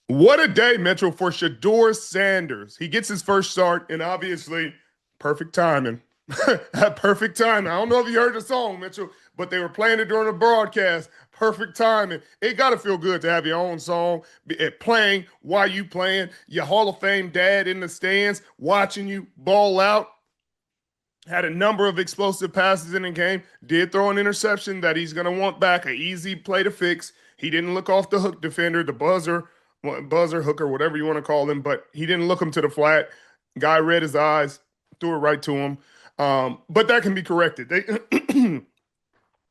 What a day, Metro, for Shedeur Sanders. He gets his first start, and obviously, perfect timing. Perfect timing. I don't know if you heard the song, Mitchell, but they were playing it during the broadcast. Perfect timing. It got to feel good to have your own song playing while you playing. Your Hall of Fame dad in the stands watching you ball out. Had a number of explosive passes in the game. Did throw an interception that he's going to want back. An easy play to fix. He didn't look off the hook defender, the buzzer, hooker, whatever you want to call him, but he didn't look him to the flat. Guy read his eyes, threw it right to him. But that can be corrected.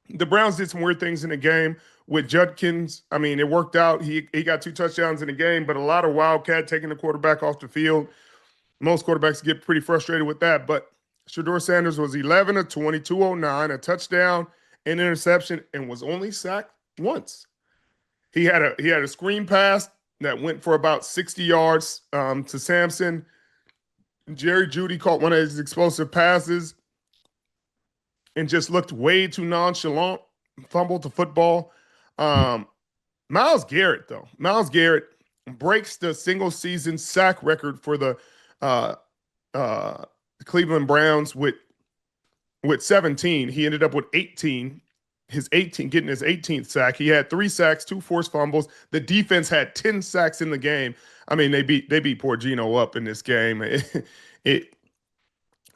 The Browns did some weird things in the game with Judkins. I mean, it worked out. He got 2 touchdowns in the game, but a lot of wildcat taking the quarterback off the field. Most quarterbacks get pretty frustrated with that, but Shedeur Sanders was 11 of 2209, a touchdown, an interception, and was only sacked once. He had a screen pass that went for about 60 yards to Sampson. Jerry Jeudy caught one of his explosive passes and just looked way too nonchalant, fumbled the football. Myles Garrett, though. Myles Garrett breaks the single season sack record for the Cleveland Browns with 17. He ended up with 18. Getting his 18th sack. He had 3 sacks, 2 forced fumbles. The defense had 10 sacks in the game. I mean, they beat poor Geno up in this game.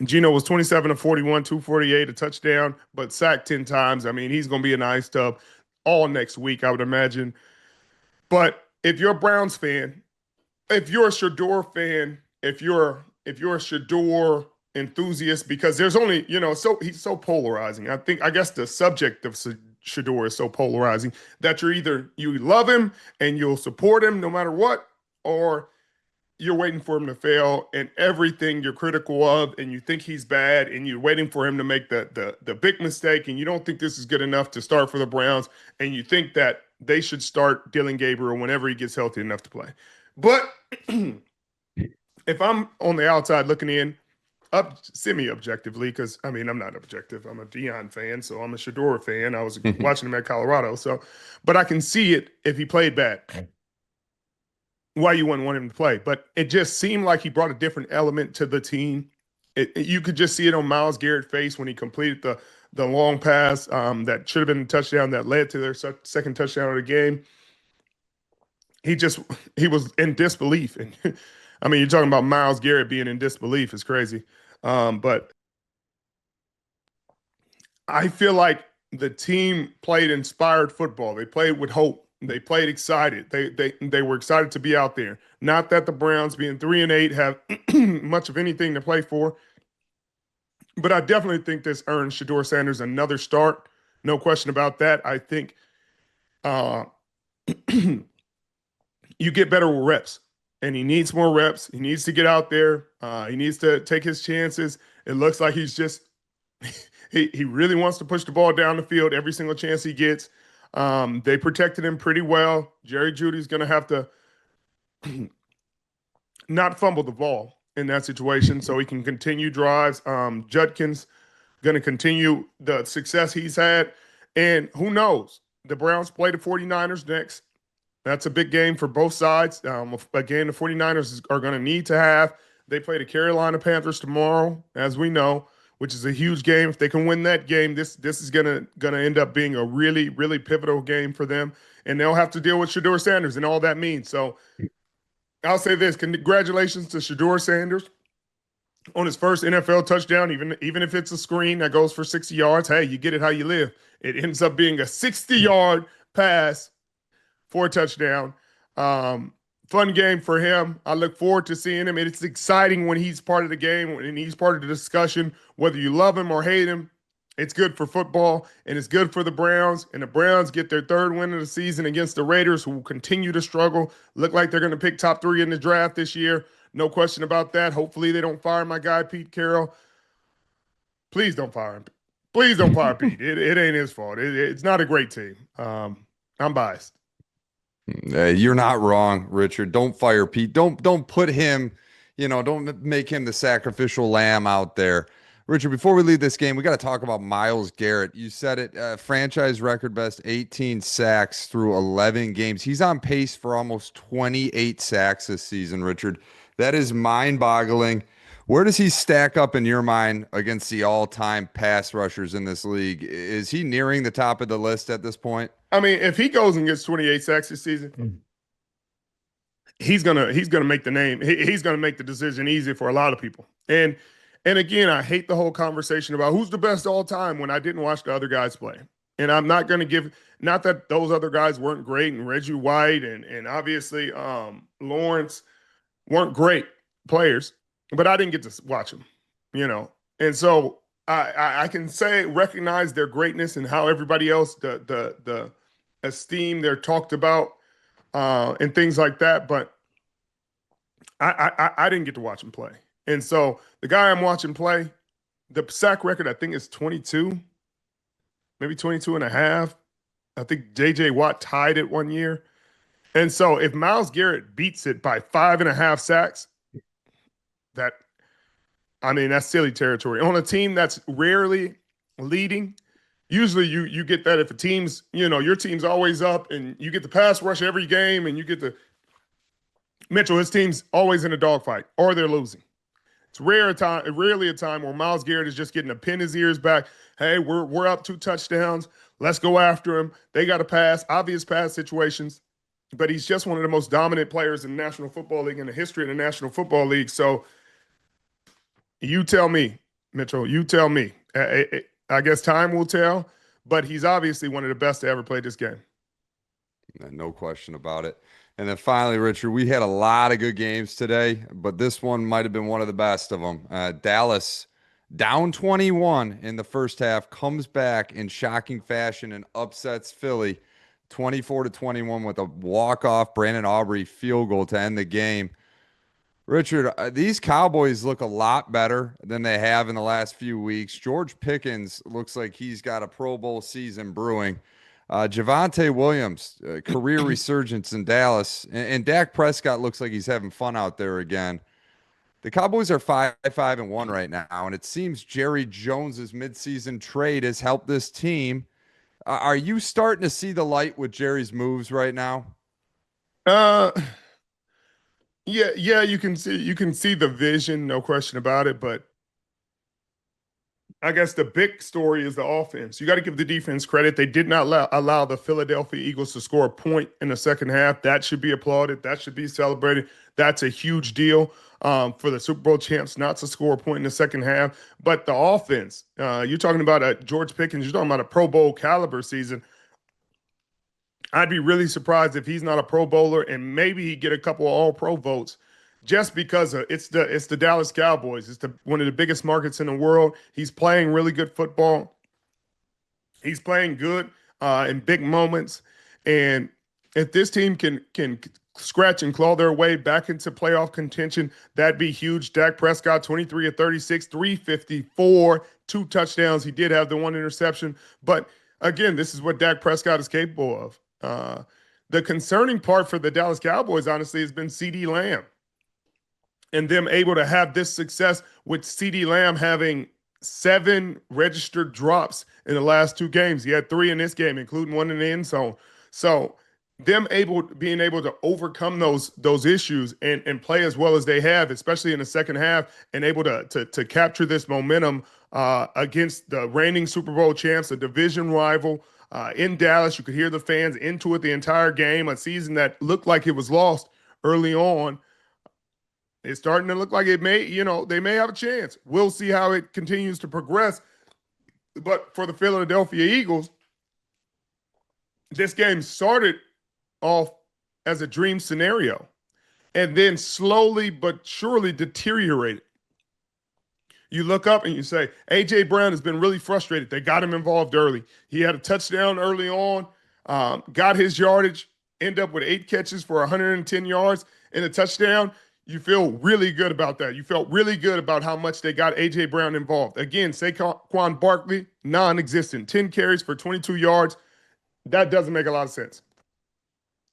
Geno was 27 of 41, 248, a touchdown, but sacked 10 times. I mean, he's going to be an ice tub all next week, I would imagine. But if you're a Browns fan, if you're a Shedeur fan, if you're a Shedeur enthusiast, because there's only, he's so polarizing. I guess the subject of Shedeur is so polarizing that you love him and you'll support him no matter what, or you're waiting for him to fail and everything you're critical of, and you think he's bad, and you're waiting for him to make the big mistake, and you don't think this is good enough to start for the Browns, and you think that they should start Dylan Gabriel whenever he gets healthy enough to play. But if I'm on the outside looking in, semi-objectively, because I mean I'm not objective. I'm a Deion fan, so I'm a Shedeur fan. I was watching him at Colorado, but I can see it if he played bad. Why you wouldn't want him to play? But it just seemed like he brought a different element to the team. You could just see it on Myles Garrett's face when he completed the long pass that should have been a touchdown that led to their second touchdown of the game. He was in disbelief, and I mean, you're talking about Myles Garrett being in disbelief is crazy. But I feel like the team played inspired football. They played with hope. They played excited. They were excited to be out there. Not that the Browns, being 3-8, have much of anything to play for. But I definitely think this earned Shedeur Sanders another start. No question about that. I think you get better with reps. And he needs more reps. He needs to get out there. He needs to take his chances. It looks like he's just he really wants to push the ball down the field every single chance he gets. They protected him pretty well. Jerry Jeudy's going to have to not fumble the ball in that situation so he can continue drives. Judkins going to continue the success he's had. And who knows? The Browns play the 49ers next. That's a big game for both sides. A game the 49ers are going to need to have. They play the Carolina Panthers tomorrow, as we know, which is a huge game. If they can win that game, this is gonna end up being a really, really pivotal game for them. And they'll have to deal with Shedeur Sanders and all that means. So I'll say this. Congratulations to Shedeur Sanders on his first NFL touchdown, even if it's a screen that goes for 60 yards. Hey, you get it how you live. It ends up being a 60-yard pass for a touchdown. Fun game for him. I look forward to seeing him. It's exciting when he's part of the game and he's part of the discussion, whether you love him or hate him. It's good for football, and it's good for the Browns. And the Browns get their 3rd win of the season against the Raiders, who will continue to struggle. Look like they're going to pick top 3 in the draft this year. No question about that. Hopefully they don't fire my guy, Pete Carroll. Please don't fire him. Please don't fire Pete. It ain't his fault. It's not a great team. I'm biased. You're not wrong, Richard. Don't fire Pete. Don't put him, don't make him the sacrificial lamb out there. Richard, before we leave this game, we got to talk about Myles Garrett. You said it, franchise record best 18 sacks through 11 games. He's on pace for almost 28 sacks this season, Richard. That is mind-boggling. Where does he stack up in your mind against the all-time pass rushers in this league? Is he nearing the top of the list at this point? I mean, if he goes and gets 28 sacks this season, he's gonna make the name. He's gonna make the decision easy for a lot of people. And again, I hate the whole conversation about who's the best all time when I didn't watch the other guys play. And I'm not going to give, not that those other guys weren't great, and Reggie White and obviously Lawrence weren't great players, but I didn't get to watch them, you know. And so I can recognize their greatness and how everybody else the esteem they're talked about and things like that, but I didn't get to watch them play. And so the guy I'm watching play, the sack record, I think is 22, maybe 22 and a half. I think J.J. Watt tied it one year. And so if Myles Garrett beats it by 5.5 sacks, that's silly territory. On a team that's rarely leading, usually you get that if a team's, your team's always up and you get the pass rush every game and you get the Mitchell, his team's always in a dogfight or they're losing. It's rarely a time where Myles Garrett is just getting to pin his ears back. Hey, we're up 2 touchdowns. Let's go after him. They got to pass, obvious pass situations. But he's just one of the most dominant players in the National Football League, in the history of the National Football League. So you tell me, Mitchell, you tell me. I guess time will tell, but he's obviously one of the best to ever play this game. No question about it. And then finally, Richard, we had a lot of good games today, but this one might have been one of the best of them. Dallas, down 21 in the first half, comes back in shocking fashion and upsets Philly 24-21 with a walk-off Brandon Aubrey field goal to end the game. Richard, these Cowboys look a lot better than they have in the last few weeks. George Pickens looks like he's got a Pro Bowl season brewing. Javonte Williams, career resurgence in Dallas, and Dak Prescott looks like he's having fun out there again. The Cowboys are 5-5-1 right now, and it seems Jerry Jones's midseason trade has helped this team. Are you starting to see the light with Jerry's moves right now? Yeah, you can see the vision, no question about it, but I guess the big story is the offense. You got to give the defense credit. They did not allow the Philadelphia Eagles to score a point in the second half. That should be applauded. That should be celebrated. That's a huge deal for the Super Bowl champs not to score a point in the second half. But the offense, you're talking about George Pickens, you're talking about a Pro Bowl caliber season. I'd be really surprised if he's not a Pro Bowler and maybe he get a couple of All-Pro votes just because it's the Dallas Cowboys. It's one of the biggest markets in the world. He's playing really good football. He's playing good in big moments. And if this team can scratch and claw their way back into playoff contention, that'd be huge. Dak Prescott, 23 of 36, 354, 2 touchdowns. He did have the 1 interception. But again, this is what Dak Prescott is capable of. The concerning part for the Dallas Cowboys, honestly, has been CeeDee Lamb and them able to have this success with CeeDee Lamb having 7 registered drops in the last 2 games. He had 3 in this game, including 1 in the end zone. So them being able to overcome those issues and play as well as they have, especially in the second half, and able to capture this momentum against the reigning Super Bowl champs, a division rival in Dallas. You could hear the fans into it the entire game, a season that looked like it was lost early on. It's starting to look like they may have a chance. We'll see how it continues to progress. But for the Philadelphia Eagles, this game started off as a dream scenario and then slowly but surely deteriorated. You look up and you say, A.J. Brown has been really frustrated. They got him involved early. He had a touchdown early on, got his yardage, end up with 8 catches for 110 yards and a touchdown. You feel really good about that. You felt really good about how much they got A.J. Brown involved. Again, Saquon Barkley, non-existent, 10 carries for 22 yards. That doesn't make a lot of sense.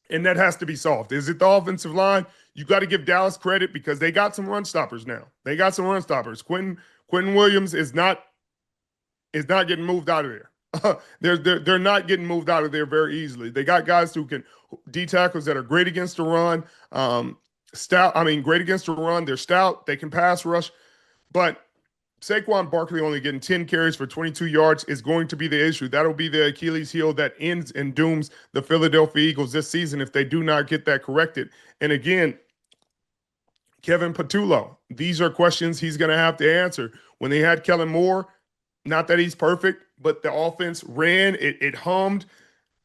And that has to be solved. Is it the offensive line? You got to give Dallas credit because they got some run stoppers now. They got some run stoppers. Quentin Quentin Williams is not getting moved out of there. They're not getting moved out of there very easily. They got guys who can D tackles that are great against the run. Great against the run. They're stout. They can pass rush, but Saquon Barkley only getting 10 carries for 22 yards is going to be the issue. That'll be the Achilles heel that ends and dooms the Philadelphia Eagles this season if they do not get that corrected. And again, Kevin Patullo, these are questions he's going to have to answer. When they had Kellen Moore, not that he's perfect, but the offense ran, it hummed.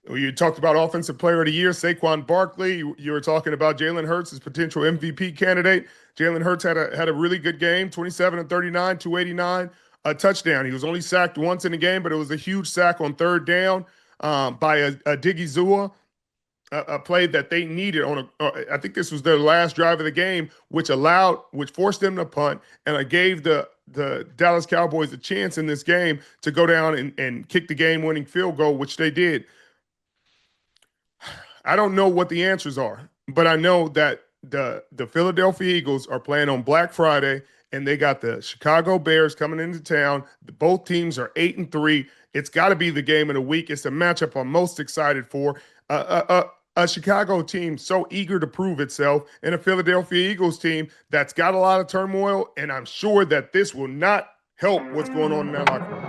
You talked about Offensive Player of the Year, Saquon Barkley. You were talking about Jalen Hurts as potential MVP candidate. Jalen Hurts had a really good game, 27 of 39, 289, a touchdown. He was only sacked once in the game, but it was a huge sack on third down by a Diggy Zua, a play that they needed on I think this was their last drive of the game, which forced them to punt, and it gave the Dallas Cowboys a chance in this game to go down and kick the game-winning field goal, which they did. I don't know what the answers are, but I know that the Philadelphia Eagles are playing on Black Friday, and they got the Chicago Bears coming into town. Both teams are 8-3. It's got to be the game of the week. It's the matchup I'm most excited for. A Chicago team so eager to prove itself, and a Philadelphia Eagles team that's got a lot of turmoil, and I'm sure that this will not help what's going on in that locker room.